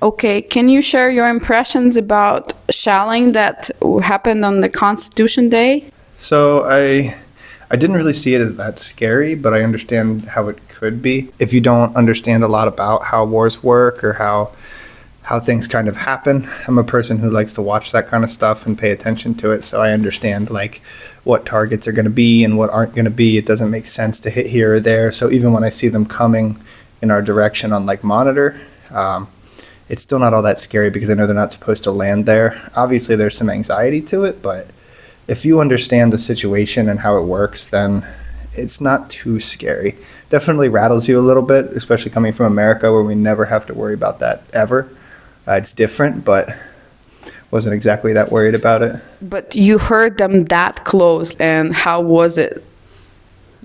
Okay, can you share your impressions about shelling that happened on the Constitution Day? So I didn't really see it as that scary, but I understand how it could be. If you don't understand a lot about how wars work or how things kind of happen, I'm a person who likes to watch that kind of stuff and pay attention to it, so I understand like what targets are going to be and what aren't going to be. It doesn't make sense to hit here or there. So even when I see them coming in our direction on like monitor, it's still not all that scary because I know they're not supposed to land there. Obviously, there's some anxiety to it, but if you understand the situation and how it works, then it's not too scary. Definitely rattles you a little bit, especially coming from America where we never have to worry about that ever. It's different, but wasn't exactly that worried about it. But you heard them that close, and how was it?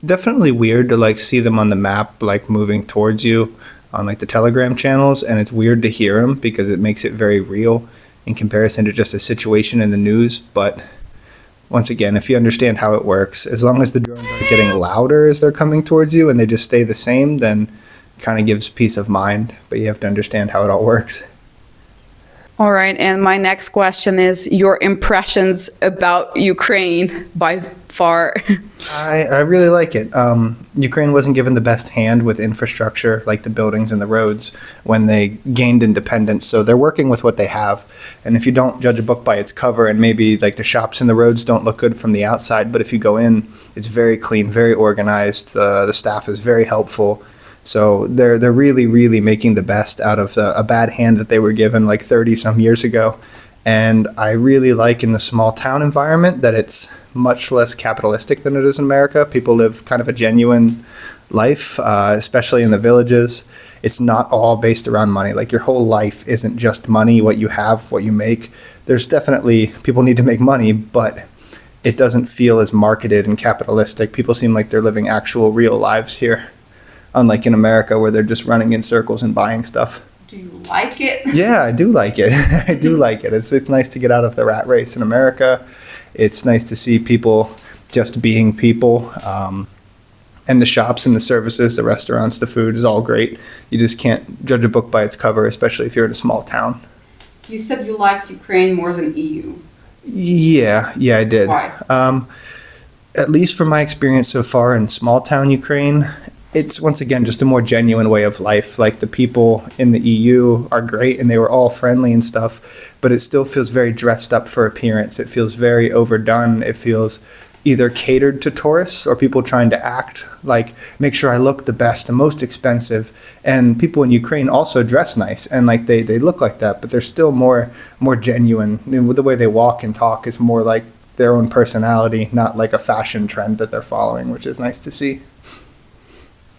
Definitely weird to like see them on the map, like moving towards you on like the Telegram channels, and it's weird to hear them because it makes it very real in comparison to just a situation in the news. But once again, if you understand how it works, as long as the drones aren't getting louder as they're coming towards you and they just stay the same, then it kind of gives peace of mind. But you have to understand how it all works. All right, and my next question is your impressions about Ukraine by far. I really like it. Ukraine wasn't given the best hand with infrastructure, like the buildings and the roads, when they gained independence. So they're working with what they have. And if you don't judge a book by its cover, and maybe like the shops and the roads don't look good from the outside, but if you go in, it's very clean, very organized. The staff is very helpful. So they're really, really making the best out of a bad hand that they were given like 30 some years ago. And I really like in the small town environment that it's much less capitalistic than it is in America. People live kind of a genuine life, especially in the villages. It's not all based around money. Like your whole life isn't just money, what you have, what you make. There's definitely, people need to make money, but it doesn't feel as marketed and capitalistic. People seem like they're living actual real lives here, unlike in America where they're just running in circles and buying stuff. Do you like it? Yeah, I do like it. I do like it. It's nice to get out of the rat race in America. It's nice to see people just being people. And the shops and the services, the restaurants, the food is all great. You just can't judge a book by its cover, especially if you're in a small town. You said you liked Ukraine more than EU. Yeah, I did. Why? At least from my experience so far in small town Ukraine, it's once again just a more genuine way of life. Like the people in the EU are great and they were all friendly and stuff, but it still feels very dressed up for appearance. It feels very overdone. It feels either catered to tourists or people trying to act like, make sure I look the best, the most expensive. And people in Ukraine also dress nice and like they look like that, but they're still more genuine. The way they walk and talk is more like their own personality, not like a fashion trend that they're following, which is nice to see.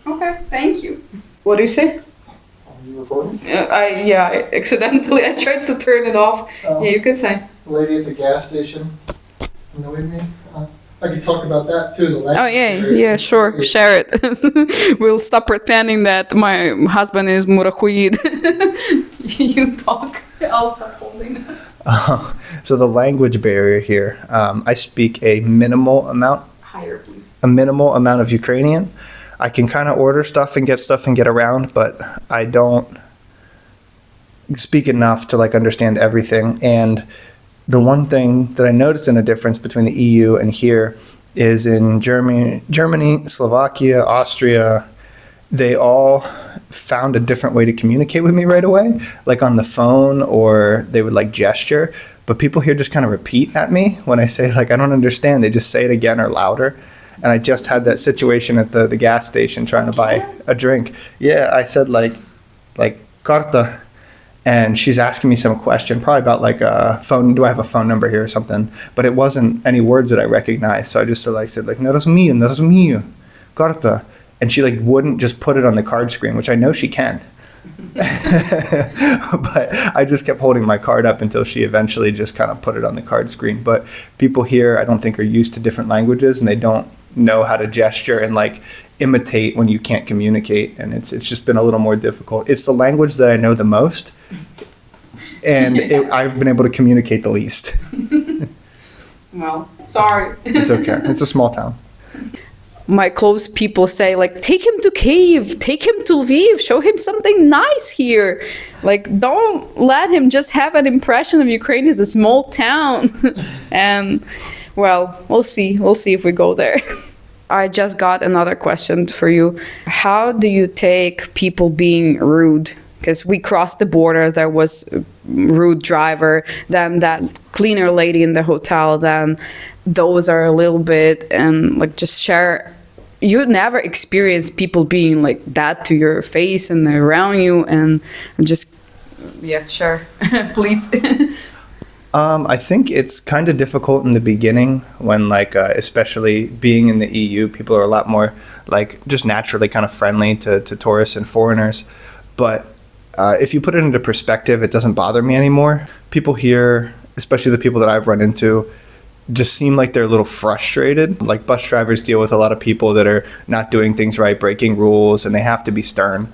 Okay, thank you. What do you say? Are you recording? I accidentally I tried to turn it off. Yeah, you could say. The lady at the gas station annoyed me. I could talk about that too. Oh yeah, sure, share it. We'll stop pretending that my husband is murahuid. You talk. I'll stop holding it. So the language barrier here. I speak a minimal amount. Higher, please. A minimal amount of Ukrainian. I can kind of order stuff and get around, but I don't speak enough to like understand everything. And the one thing that I noticed in a difference between the EU and here is in Germany, Slovakia, Austria, they all found a different way to communicate with me right away, like on the phone, or they would like gesture. But people here just kind of repeat at me when I say like, I don't understand. They just say it again or louder. And I just had that situation at the gas station trying to buy a drink. Yeah, I said like carta. And she's asking me some question, probably about like a phone. Do I have a phone number here or something? But it wasn't any words that I recognized. So I just said like, no rozumію, carta. And she like wouldn't just put it on the card screen, which I know she can. But I just kept holding my card up until she eventually just kind of put it on the card screen. But people here, I don't think, are used to different languages, and they don't know how to gesture and like imitate when you can't communicate. And it's just been a little more difficult. It's the language that I know the most, and I've been able to communicate the least. Well, sorry. It's okay. It's a small town. my close people say, like, take him to Kyiv, take him to Lviv, show him something nice here. Like, don't let him just have an impression of Ukraine as a small town. And, well, we'll see. We'll see if we go there. I just got another question for you. How do you take people being rude? Because we crossed the border, there was a rude driver, then that cleaner lady in the hotel, then those are a little bit, and like just share. You never experience people being like that to your face and around you, and just, yeah, sure, please. I think it's kind of difficult in the beginning when, like, especially being in the EU, people are a lot more, like, just naturally kind of friendly to tourists and foreigners. But if you put it into perspective, it doesn't bother me anymore. People here, especially the people that I've run into, just seem like they're a little frustrated. Like, bus drivers deal with a lot of people that are not doing things right, breaking rules, and they have to be stern.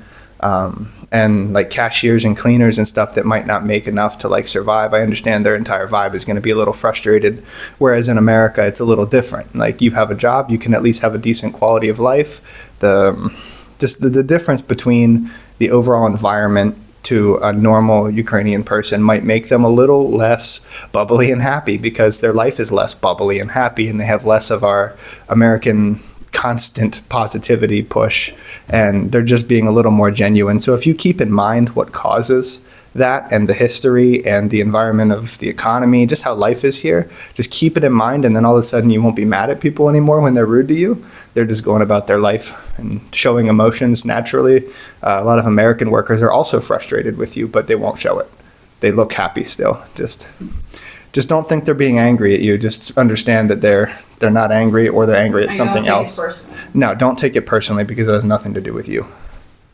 And like cashiers and cleaners and stuff that might not make enough to like survive, I understand their entire vibe is going to be a little frustrated. Whereas in America, it's a little different. Like, you have a job, you can at least have a decent quality of life. The difference between the overall environment to a normal Ukrainian person might make them a little less bubbly and happy, because their life is less bubbly and happy, and they have less of our American constant positivity push, and they're just being a little more genuine. So if you keep in mind what causes that, and the history and the environment of the economy, just how life is here, just keep it in mind, and then all of a sudden you won't be mad at people anymore when they're rude to you. They're just going about their life and showing emotions naturally. A lot of American workers are also frustrated with you, but they won't show it. They look happy still. Just don't think they're being angry at you. Just understand that they're not angry, or they're angry at something else. No, don't take it personally, because it has nothing to do with you.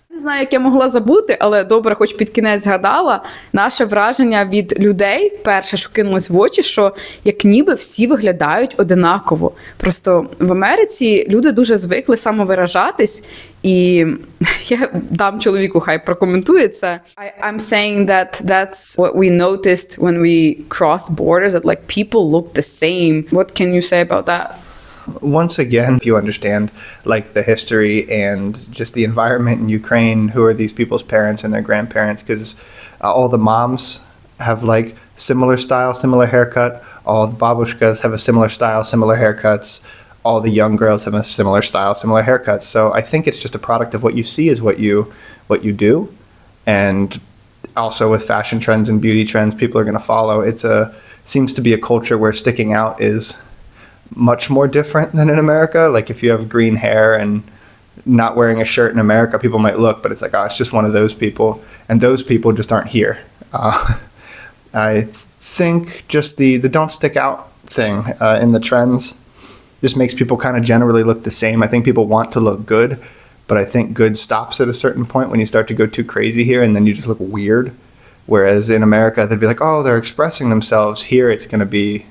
Не знаю, як я могла забути, але добре, хоч під кінець згадала. Наше враження від людей, перше, що кинулось в очі, що як ніби всі виглядають одинаково. Просто в Америці люди дуже звикли самовиражатись, і я дам чоловіку, хай прокоментує це. I'm saying that that's what we noticed when we crossed borders, that like people look the same. What can you say about that? Once again, if you understand like the history and just the environment in Ukraine, who are these people's parents and their grandparents, because all the moms have like similar style, similar haircut. All the babushkas have a similar style, similar haircuts. All the young girls have a similar style, similar haircuts. So I think it's just a product of what you see is what you do. And also with fashion trends and beauty trends, people are going to follow. Seems to be a culture where sticking out is much more different than in America. Like, if you have green hair and not wearing a shirt in America, people might look, but it's like, oh, it's just one of those people, and those people just aren't here. I think just the don't stick out thing in the trends just makes people kind of generally look the same. I think people want to look good, but I think good stops at a certain point when you start to go too crazy here, and then you just look weird. Whereas in America, they'd be like, oh, they're expressing themselves. Here, it's going to be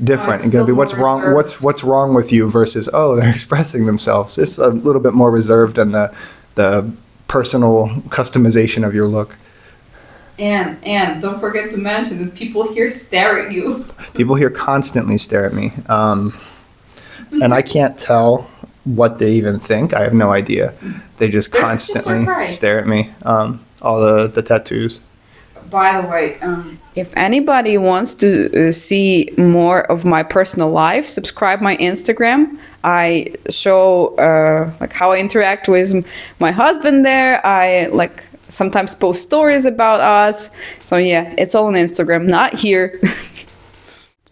different. It's going to be what's wrong with you versus, oh, they're expressing themselves. It's a little bit more reserved in the personal customization of your look. And don't forget to mention that people here stare at you. People here constantly stare at me. And I can't tell what they even think. I have no idea. They just constantly stare at me. All the tattoos. By the way, if anybody wants to see more of my personal life, subscribe my Instagram. I show like how I interact with my husband there. I like sometimes post stories about us. So yeah, it's all on Instagram, not here.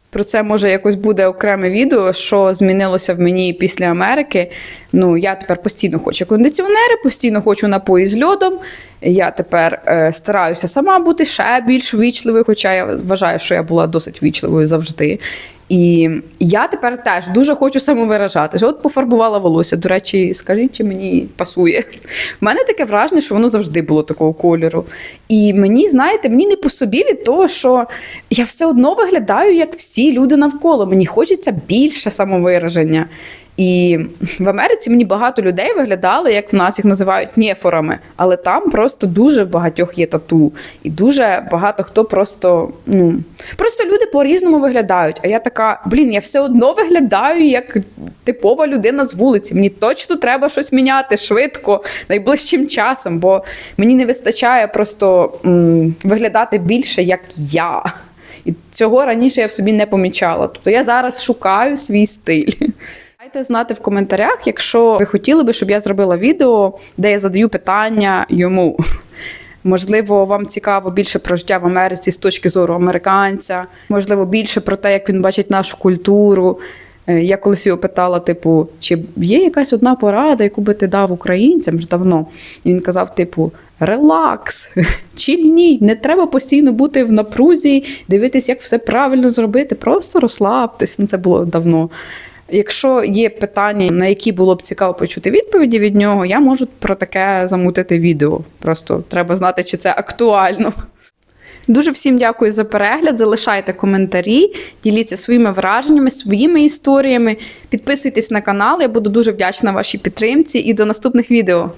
Про це, може, якось буде окреме відео, що змінилося в мені після Америки. Ну, я тепер постійно хочу кондиціонери, постійно хочу напої з льодом. Я тепер стараюся сама бути ще більш ввічливою, хоча я вважаю, що я була досить ввічливою завжди. І я тепер теж дуже хочу самовиражатися. От пофарбувала волосся. До речі, скажіть, чи мені пасує? В мене таке враження, що воно завжди було такого кольору. І мені, знаєте, мені не по собі від того, що я все одно виглядаю, як всі люди навколо. Мені хочеться більше самовираження. І в Америці мені багато людей виглядали, як в нас їх називають нефорами, але там просто дуже багатьох є тату. І дуже багато хто просто люди по-різному виглядають. А я така, я все одно виглядаю як типова людина з вулиці. Мені точно треба щось міняти швидко, найближчим часом, бо мені не вистачає просто виглядати більше, як я. І цього раніше я в собі не помічала. Тобто я зараз шукаю свій стиль. Дайте знати в коментарях, якщо ви хотіли би, щоб я зробила відео, де я задаю питання йому. Можливо, вам цікаво більше про життя в Америці з точки зору американця. Можливо, більше про те, як він бачить нашу культуру. Я колись його питала, типу, чи є якась одна порада, яку би ти дав українцям вже давно? І він казав, типу, релакс, чільніть, не треба постійно бути в напрузі, дивитись, як все правильно зробити, просто розслабтесь. Це було давно. Якщо є питання, на які було б цікаво почути відповіді від нього, я можу про таке замутити відео. Просто треба знати, чи це актуально. Дуже всім дякую за перегляд, залишайте коментарі, діліться своїми враженнями, своїми історіями, підписуйтесь на канал, я буду дуже вдячна вашій підтримці і до наступних відео.